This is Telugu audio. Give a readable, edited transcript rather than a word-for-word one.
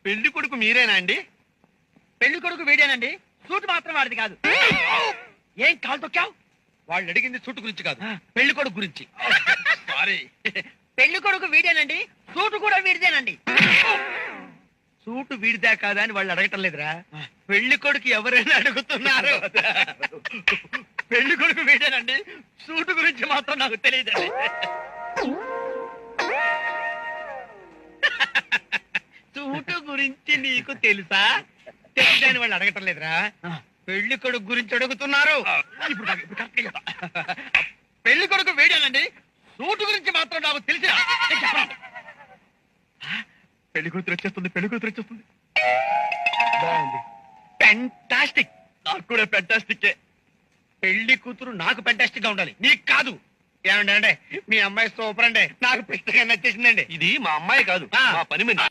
పెళ్లి కొడుకు మీరేనా అండి? పెళ్లి కొడుకు వీడేనండి, సూట్ మాత్రం వాడిది కాదు. ఏం కాలు తొక్కావు? వాళ్ళు అడిగింది సూటు గురించి కాదు, పెళ్లి కొడుకు గురించి. సారీ. పెళ్లి కొడుకు వీడేనండి, సూట్ కూడా వీడిదేనండి. సూటు వీడిదా కాదా అని వాళ్ళు అడగటం లేదురా, పెళ్లి కొడుకు ఎవరైనా అడుగుతున్నారు. పెళ్లి కొడుకు వీడేనండి, సూట్ గురించి మాత్రం నాకు తెలియదండి. సూటు గురించి నీకు తెలుసా? తెలియదని వాళ్ళు అడగటం లేదురా, పెళ్లి కొడుకు గురించి అడుగుతున్నారు. ఇప్పుడు కరెక్ట్ కదా. పెళ్లి కొడుకు వీడేనండి, సూట్ గురించి మాత్రం నాకు తెలిసిన. పెళ్లి కూతురు వచ్చేస్తుంది, పెళ్లి కూతురు వచ్చేస్తుంది. బాగుంది, పెంటాస్టిక్. నాకు కూడా పెంటాస్టిక్. పెళ్లి కూతురు నాకు ఫెంటాస్టిక్ గా ఉండాలి, నీకు కాదు. ఏమండి అంటే మీ అమ్మాయి సూపర్ అండి, నాకు పిచ్చగా నచ్చేసిందండి. ఇది మా అమ్మాయి కాదు, మా పని మనిషి.